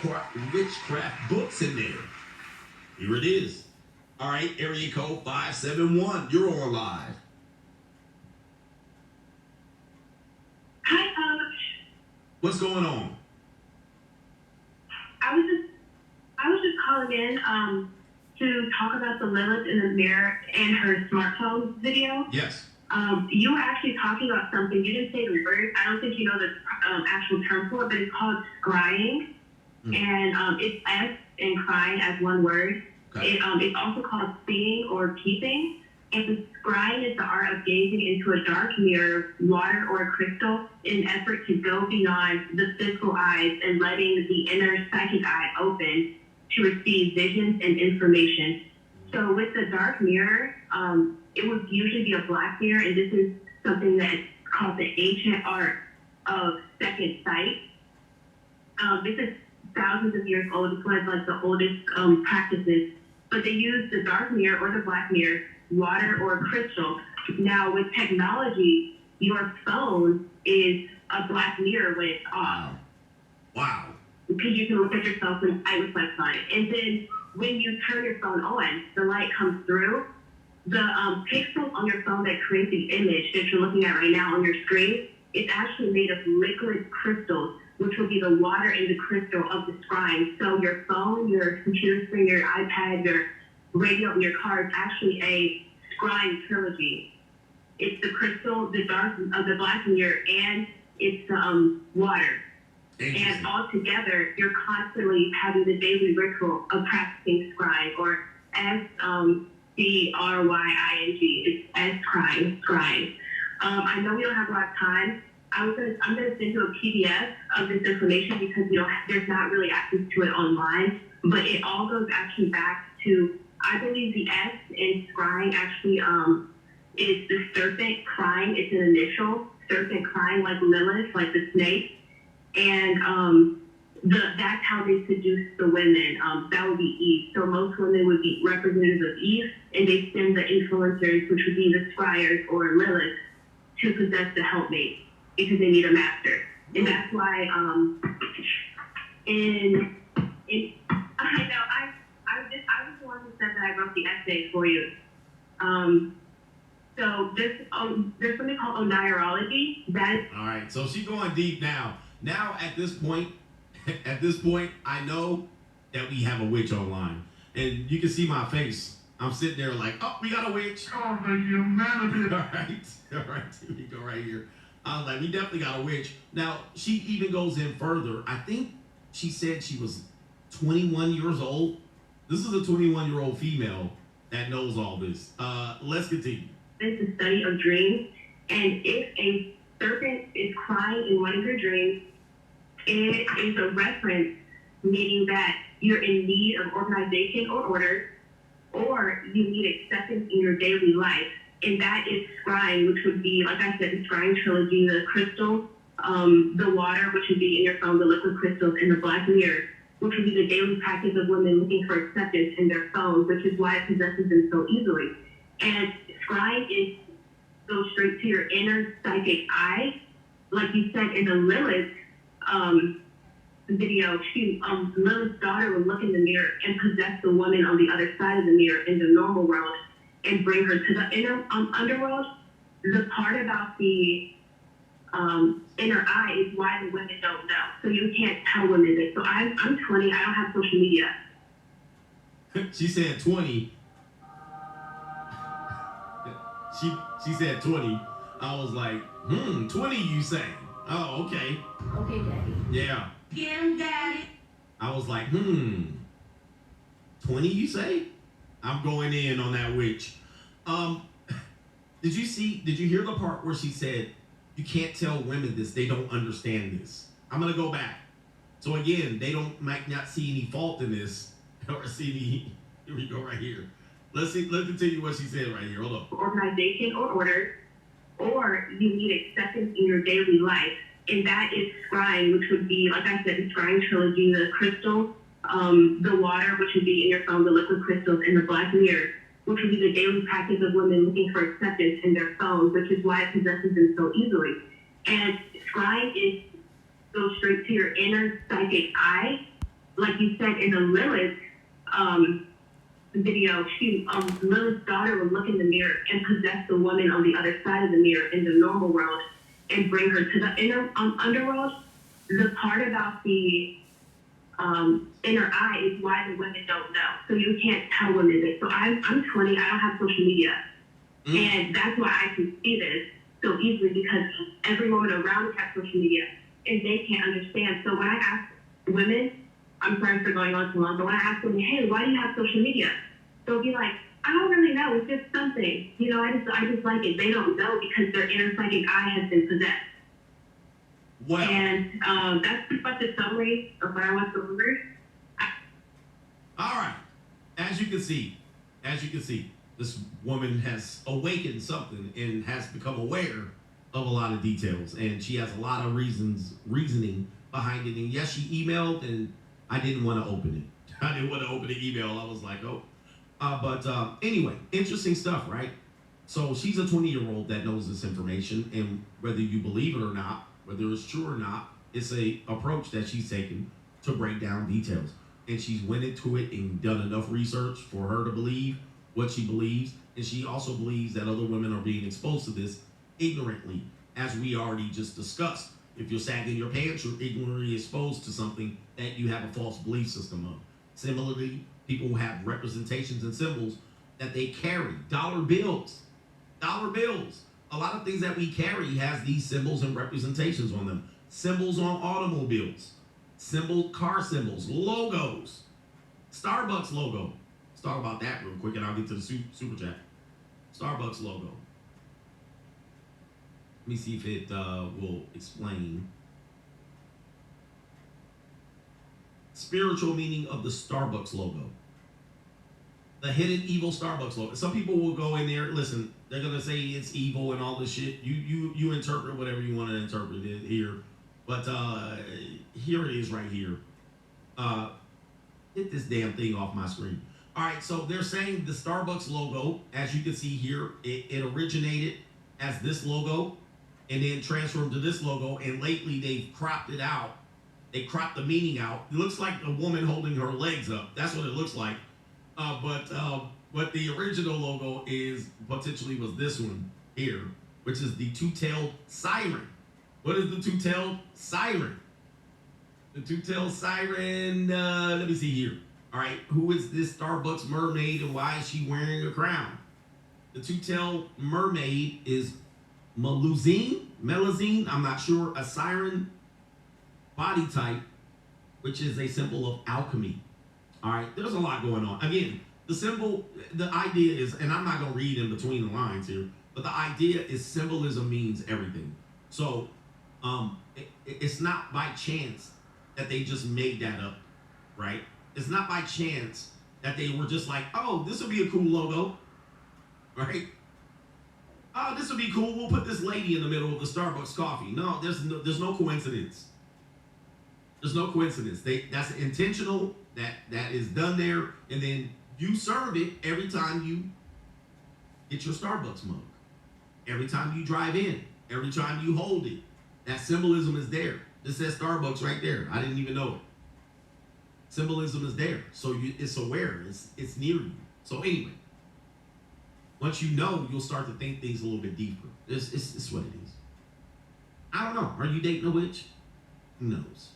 witchcraft books in there. Here it is. All right, area code 571. You're on live. Hi, Coach. What's going on? I was just calling in to talk about the Lilith in the mirror and her smartphone video. Yes. You were actually talking about something. You didn't say the word. I don't think you know the actual term for it, but it's called scrying. And it's S and crying as one word. Okay. It's also called seeing or peeping. And scrying is the art of gazing into a dark mirror, water, or a crystal in an effort to go beyond the physical eyes and letting the inner psychic eye open to receive visions and information. So with the dark mirror, it would usually be a black mirror, and this is something that's called the ancient art of second sight. This is thousands of years old. It's one of like the oldest practices. But they use the dark mirror or the black mirror, water or crystal. Now with technology, your phone is a black mirror when it's off. Wow. Because you can look at yourself with eye reflex on it. And then when you turn your phone on, the light comes through. The pixel on your phone that creates the image that you're looking at right now on your screen, it's actually made of liquid crystals, which will be the water in the crystal of the scrying. So your phone, your computer screen, your iPad, your radio in your car is actually a scrying trilogy. It's the crystal, the dark, the black mirror, and it's the water. And all together, you're constantly having the daily ritual of practicing scrying, or scrying. It's scrying. I know we don't have a lot of time. I'm gonna send you a PDF of this information because there's not really access to it online. But it all goes actually back to, I believe the S in scrying actually is the serpent crying. It's an initial serpent crying like Lilith, like the snake. And that's how they seduce the women. That would be Eve. So most women would be representatives of Eve, and they send the influencers, which would be the scryers or Lilith, to possess the helpmate because they need a master. And that's why I know I was the one who said that I wrote the essay for you. So there's something called onirology. All right, so she's going deep now. Now at this point, I know that we have a witch online, and you can see my face. I'm sitting there like, oh, we got a witch. Oh, the humanity. All right, here we go right here. I was like, we definitely got a witch. Now she even goes in further. I think she said she was 21 years old. This is a 21-year-old female that knows all this. Let's continue. It's the study of dreams, and if a serpent is crying in one of your dreams, it is a reference, meaning that you're in need of organization or order, or you need acceptance in your daily life. And that is scrying, which would be, like I said, the scrying trilogy, the crystal, the water, which would be in your phone, the liquid crystals, and the black mirror, which would be the daily practice of women looking for acceptance in their phones, which is why it possesses them so easily. And scrying goes straight to your inner psychic eye. Like you said in the Lilith video, Lilith's daughter would look in the mirror and possess the woman on the other side of the mirror in the normal world and bring her to the inner underworld. The part about the inner eye is why the women don't know. So you can't tell women this. So I'm 20. I don't have social media. She said 20. She said 20. I was like, 20 you say? Oh, okay. Okay, Daddy. Yeah. Get him, Daddy. I was like, 20 you say? I'm going in on that witch. Did you hear the part where she said, you can't tell women this, they don't understand this? I'm gonna go back. So again, might not see any fault in this, or see any, here we go right here. Let's continue what she said right here. Hold up. Organization or order, or you need acceptance in your daily life. And that is scrying, which would be, like I said, the scrying trilogy, the crystal, the water, which would be in your phone, the liquid crystals, and the black mirror, which would be the daily practice of women looking for acceptance in their phones, which is why it possesses them so easily. And scrying goes straight to your inner psychic eye. like you said in the Lilith video, Lilith's daughter would look in the mirror and possess the woman on the other side of the mirror in the normal world and bring her to the inner underworld. The part about the inner eye is why the women don't know. So you can't tell women this. So I'm 20, I don't have social media. And that's why I can see this so easily, because every woman around me has social media and they can't understand. So when I ask women, I'm sorry for going on too long, but when I ask women, hey, why do you have social media? They'll be like, I don't really know. It's just something. You know, I just like it. They don't know because their inner psychic eye has been possessed. Well, and that's pretty much a summary of what I want to over. All right. As you can see, this woman has awakened something and has become aware of a lot of details, and she has a lot of reasoning behind it. And yes, she emailed, and I didn't want to open it. I didn't want to open the email. I was like, oh. But anyway, interesting stuff, right? So she's a 20-year-old that knows this information, and whether you believe it or not, whether it's true or not, it's a approach that she's taken to break down details. And she's went into it and done enough research for her to believe what she believes. And she also believes that other women are being exposed to this ignorantly, as we already just discussed. If you're sagging your pants, you're ignorantly exposed to something that you have a false belief system of. Similarly, people have representations and symbols that they carry. Dollar bills. A lot of things that we carry has these symbols and representations on them. Symbols on automobiles. Car symbols, logos, Starbucks logo. Let's talk about that real quick and I'll get to the super chat. Starbucks logo. Let me see if it will explain. Spiritual meaning of the Starbucks logo. The hidden evil Starbucks logo. Some people will go in there, listen, they're going to say it's evil and all this shit. You interpret whatever you want to interpret it here. But here it is right here. Get this damn thing off my screen. All right, so they're saying the Starbucks logo, as you can see here, it originated as this logo and then transformed to this logo. And lately they've cropped it out. They cropped the meaning out. It looks like a woman holding her legs up. That's what it looks like. But the original logo is potentially was this one here, which is the two-tailed siren. What is the two-tailed siren? The two-tailed siren, let me see here. All right, who is this Starbucks mermaid and why is she wearing a crown? The two-tailed mermaid is Melazine, I'm not sure, a siren body type, which is a symbol of alchemy. All right, there's a lot going on. Again, the symbol, the idea is, and I'm not going to read in between the lines here, but the idea is symbolism means everything. So it's not by chance that they just made that up, right? It's not by chance that they were just like, oh, this will be a cool logo, right? Oh, this will be cool. We'll put this lady in the middle of the Starbucks coffee. No, there's no coincidence. There's no coincidence. That's intentional. That is done there, and then you serve it every time you get your Starbucks mug. Every time you drive in. Every time you hold it. That symbolism is there. This says Starbucks right there. I didn't even know it. Symbolism is there. So it's aware. It's near you. So anyway, once you know, you'll start to think things a little bit deeper. It's what it is. I don't know. Are you dating a witch? Who knows?